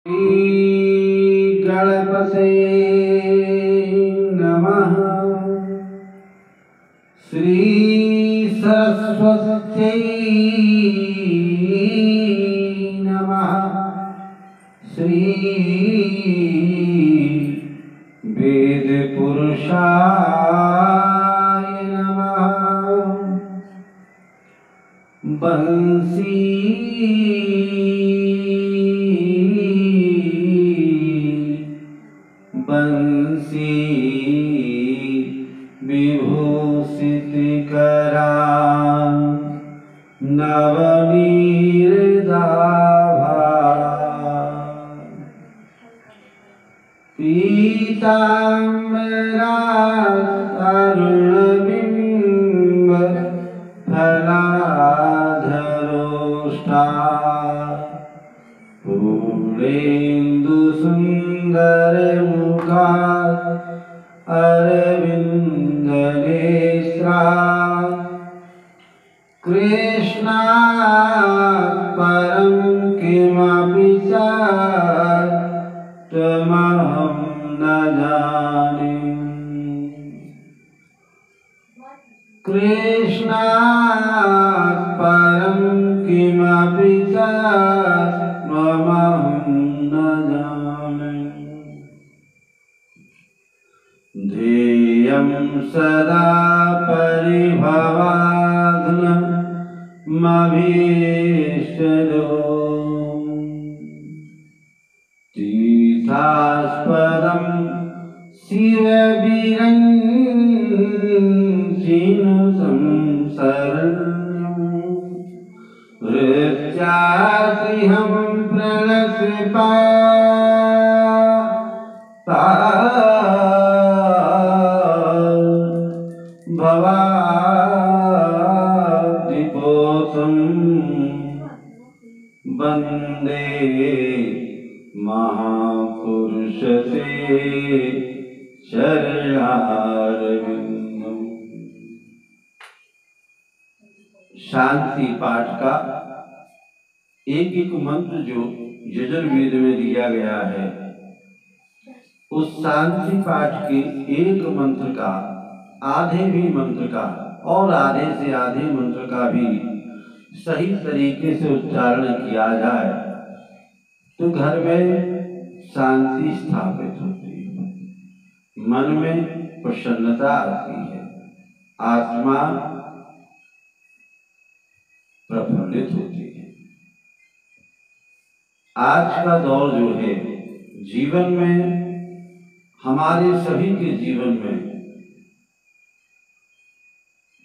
श्री गणपते नमः। श्री सरस्वत्यै नमः। श्री वेद पुरुषाय नमः। बंसी बंसी विभूषित करा नवनीरदाभा पीताम्बरा अरुणबिंब फलाधरोष्ठा पूर्णेन्दु सुंदर मुखा अरविंद नेत्रा कृष्णात् परं किमपि च त्वमहं न जाने। कृष्णात् परं किमपि च त्वमहं न जाने। ध्येयं सदा परिभवाग्नमभीष्टदो तीर्थास्पदं शिवविरञ्चिनुतं शरण्यं हृत्याद्रिहं प्रणतपाता भवाब्धिपोतं वन्दे महापुरुषते चरणारविन्दम्। शांति पाठ का एक एक मंत्र जो यजुर्वेद में दिया गया है, उस शांति पाठ के एक मंत्र का, आधे भी मंत्र का और आधे से आधे मंत्र का भी सही तरीके से उच्चारण किया जाए तो घर में शांति स्थापित होती है, मन में प्रसन्नता आती है, आत्मा प्रफुल्लित होती है। आज का दौर जो है, जीवन में, हमारे सभी के जीवन में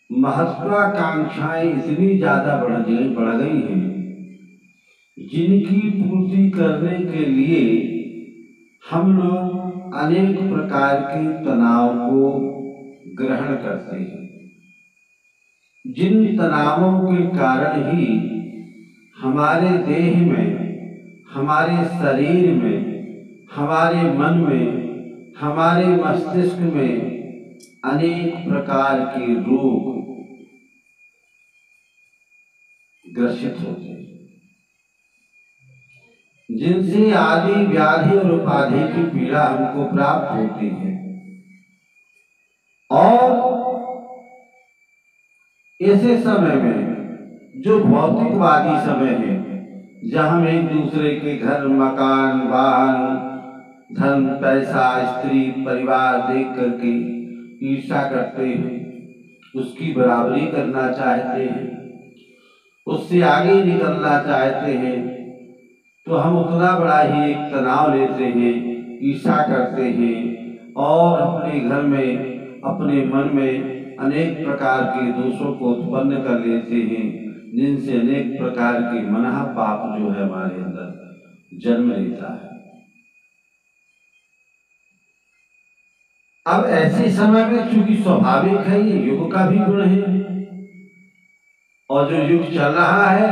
महत्वाकांक्षाएं इतनी ज्यादा बढ़ गई हैं, जिनकी पूर्ति करने के लिए हम लोग अनेक प्रकार के तनाव को ग्रहण करते हैं। जिन तनावों के कारण ही हमारे देह में, हमारे शरीर में, हमारे मन में, हमारे मस्तिष्क में अनेक प्रकार के रोग ग्रसित होते हैं, जिनसे आदि व्याधि और उपाधि की पीड़ा हमको प्राप्त होती है। और ऐसे समय में जो भौतिकवादी समय है, जहां हम एक दूसरे के घर, मकान, वाहन, धन, पैसा, स्त्री, परिवार देख करके ईर्ष्या करते हैं, उसकी बराबरी करना चाहते हैं, उससे आगे निकलना चाहते हैं, तो हम उतना बड़ा ही एक तनाव लेते हैं, ईर्ष्या करते हैं और अपने घर में, अपने मन में अनेक प्रकार के दोषों को उत्पन्न कर लेते हैं, जिनसे अनेक प्रकार के मनः पाप जो है हमारे अंदर जन्म लेता है। अब ऐसे समय में चूंकि स्वाभाविक है, ये युग का भी गुण है, और जो युग चल रहा है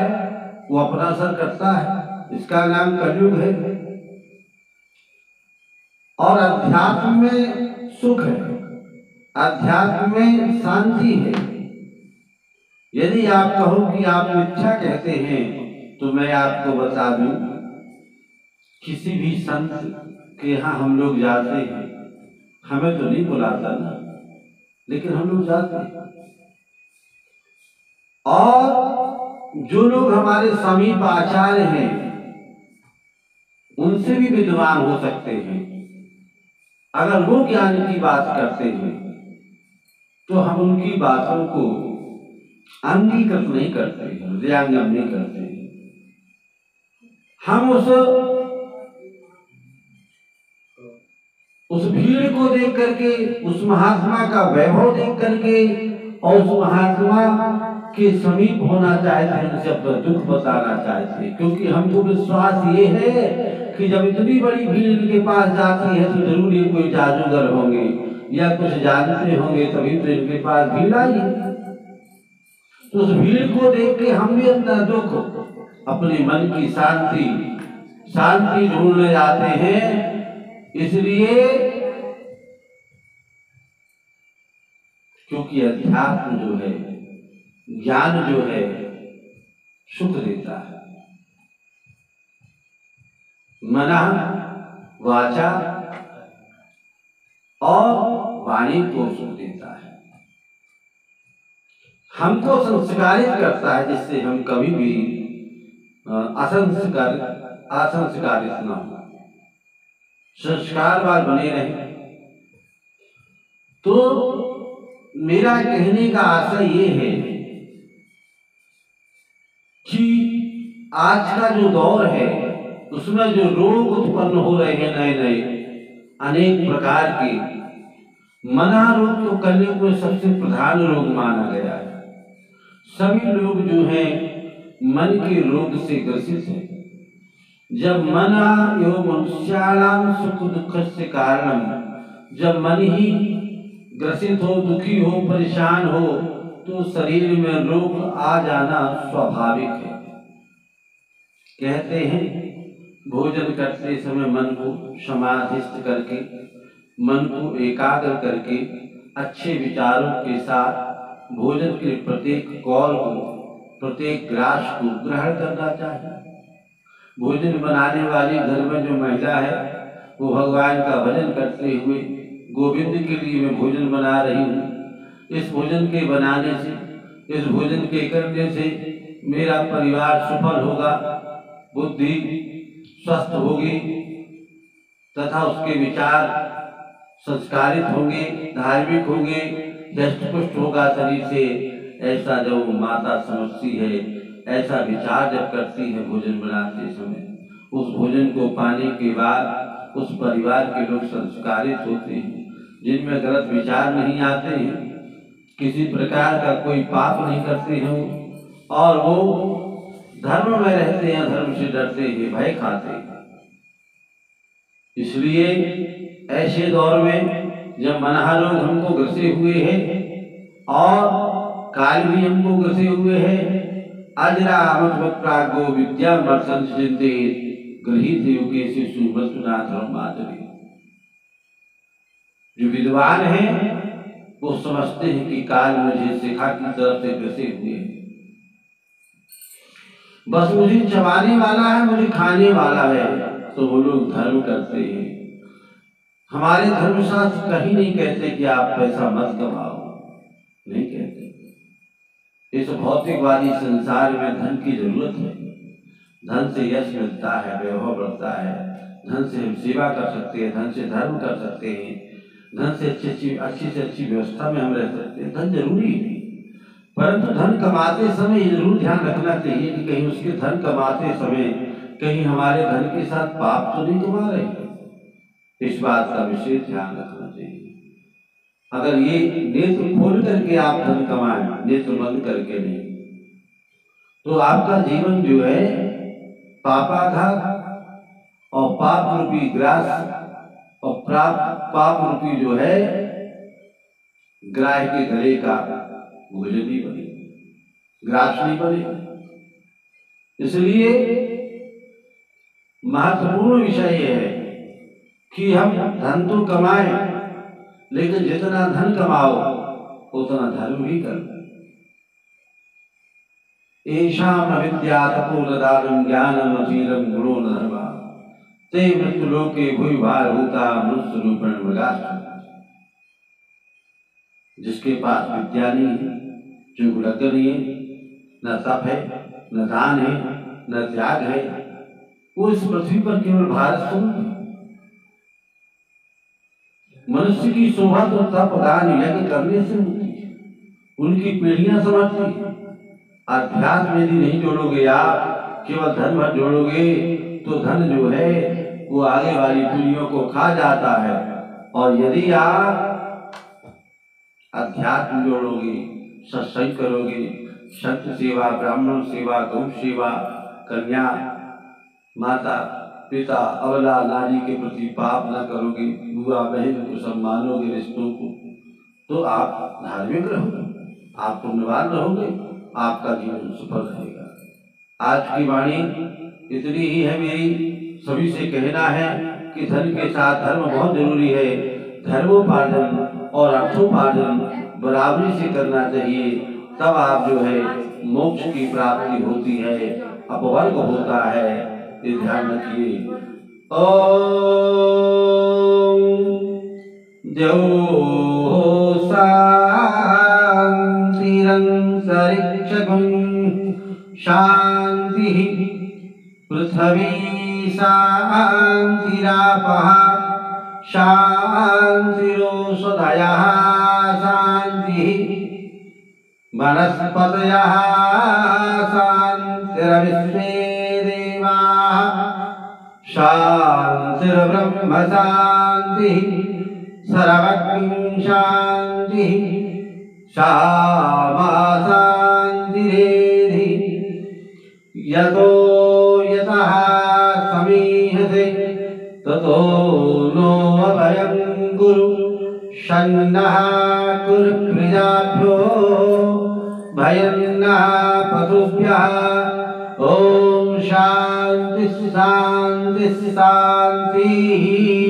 वो अपना असर करता है, इसका नाम कलयुग है। और अध्यात्म में सुख है, अध्यात्म में शांति है। यदि आप कहो कि आप मिथ्या कहते हैं तो मैं आपको बता दूं किसी भी संत के यहाँ हम लोग जाते हैं, हमें तो नहीं बुलाता ना, लेकिन हम लोग जाते हैं। और जो लोग हमारे समीप आचार्य हैं उनसे भी विद्वान हो सकते हैं। अगर वो ज्ञान की बात करते हैं तो हम उनकी बातों को अंगीकृत नहीं करते, हृदयंगम नहीं करते। हम उस भीड़ को देख करके, उस महात्मा का वैभव देख करके और उस महात्मा के समीप होना चाहते हैं, उनसे अपना दुख बताना चाहते हैं। क्योंकि हमको विश्वास ये है कि जब इतनी बड़ी भीड़ इनके पास जाती है तो जरूर ये कोई जादूगर होंगे या कुछ जानते होंगे, तभी तो इनके पास भीड़ आई। तो उस भीड़ को देख के हम भी अपना दुख, अपने मन की शांति ढूंढने जाते हैं। इसलिए क्योंकि अध्यात्म जो है, ज्ञान जो है, सुख देता है। मना, वाचा और वाणी को सुख देता है, हमको संस्कारित करता है, जिससे हम कभी भी असंस्कारित न हो, संस्कारवान बने रहे। तो मेरा कहने का आशय ये है कि आज का जो दौर है उसमें जो रोग उत्पन्न हो रहे हैं नए नए अनेक प्रकार के, मना रोग तो करने को सबसे प्रधान रोग माना गया है। सभी लोग जो हैं मन के रोग से ग्रसित हैं। जब मना एवं मनुष्याणाम सुख दुख से कारण, जब मन ही ग्रसित हो, दुखी हो, परेशान हो, तो शरीर में रोग आ जाना स्वाभाविक है। कहते हैं भोजन करते समय मन को समाधिस्थ करके, मन को एकाग्र करके, अच्छे विचारों के साथ भोजन के प्रत्येक कौर को, प्रत्येक ग्रास को ग्रहण करना चाहिए। भोजन बनाने वाली घर में जो महिला है वो भगवान का भजन करते हुए, गोविंद के लिए मैं भोजन बना रही हूँ, इस भोजन के बनाने से, इस भोजन के करने से मेरा परिवार सफल होगा, बुद्धि स्वस्थ होगी तथा उसके विचार संस्कारित होंगे, धार्मिक होंगे, दष्टपुष्ट होगा शरीर से। ऐसा जब माता समझती है, ऐसा विचार जब करती है भोजन बनाते समय, उस भोजन को पाने के बाद उस परिवार के लोग संस्कारित होते हैं, जिनमें गलत विचार नहीं आते हैं, किसी प्रकार का कोई पाप नहीं करते हैं और वो धर्म में रहते हैं, धर्म से डरते हैं, भय खाते हैं। इसलिए ऐसे दौर में जब मनहा रोग हमको ग्रसे हुए हैं और काल भी हमको ग्रसे हुए हैं, अजरा अमृतप्रागो विद्या मर्सन चिंतित गृहीत युगे से सुमस्तुनाथ माधुरी। जो विद्वान हैं वो समझते हैं कि काल मुझे शिखा की तरफ से ग्रसे हुए हैं, बस मुझे चबाने वाला है, मुझे खाने वाला है, तो वो लोग धर्म करते हैं। हमारे धर्मशास्त्र कहीं नहीं कहते कि आप पैसा मत कमाओ, नहीं कहते। इस भौतिकवादी संसार में धन की जरूरत है, धन से यश मिलता है, वैभव बढ़ता है, धन से हम सेवा कर सकते हैं, धन से धर्म कर सकते हैं, धन से अच्छी से अच्छी व्यवस्था में हम रह सकते हैं। धन जरूरी है, परंतु धन कमाते समय ये जरूर ध्यान रखना चाहिए कि कहीं उसके धन कमाते समय कहीं हमारे धन के साथ पाप तो नहीं कमा रहे। इस बात का विशेष ध्यान रखना चाहिए। अगर ये नेत्र खोल करके आप धन कमाएं, नेत्र बंद करके नहीं, तो आपका जीवन जो है पापाघात और पाप रूपी ग्रास और पाप रूपी जो है ग्राह के गले का भोजन नहीं बने, ग्रास नहीं बने। इसलिए महत्वपूर्ण विषय यह है कि हम धन तो कमाएं, लेकिन जितना धन कमाओ उतना धर्म भी करो। एषाम अविद्या तपोदानम ज्ञानम अधीरम गुणो धर्मा ते मृत्युलोके भूविभार होता मनुष्य रूपेण मृगास्त्र। जिसके पास विद्या नहीं है, जो गुणज्ञ नहीं है, न तप है, न दान है, न त्याग है, वो इस पृथ्वी पर केवल भारत स्वरूप है। मनुष्य की शोभा तो तप दान यज्ञ करने से होती है, उनकी पीढ़ियां समझती है। अध्यात्म यदि नहीं जोड़ोगे आप, केवल धन भर जोड़ोगे तो धन जो है वो आगे वाली पीढ़ियों को खा जाता है। और यदि आप अध्यात्म जोड़ोगे, सत्संग करोगे, संत सेवा, ब्राह्मण सेवा, गौ सेवा, कन्या, माता पिता, अबला नारी के प्रति पाप न करोगे, बुआ बहन को सम्मानोगे, रिश्तों को, तो आप धार्मिक रहोगे, आप पुण्यवान रहोगे, आपका जीवन सफल रहेगा। आज की वाणी इतनी ही है मेरी। सभी से कहना है कि धन के साथ धर्म बहुत जरूरी है। धर्मोपार्जन और अर्थोपार्जन बराबरी से करना चाहिए, तब आप जो है मोक्ष की प्राप्ति होती है, अपवर्ग होता है, ये ध्यान रखिए। ओम द्यौः शान्तिरन्तरिक्षगुं शान्तिः पृथ्वी शान्तिरापः शान्तिरोषधयः शान्तिः वनस्पतयः शान्तिर्विश्वे देवाः शान्तिर्ब्रह्म शान्तिः सर्वज्ञ शान्तिः क्षमा शान्तिरेधि यतो यतः समीहते ततो नो अभयं कुरु शन्नः कुरु प्रजाभ्यो भयं नः पशुभ्यः। ओम शांति शांति शांति।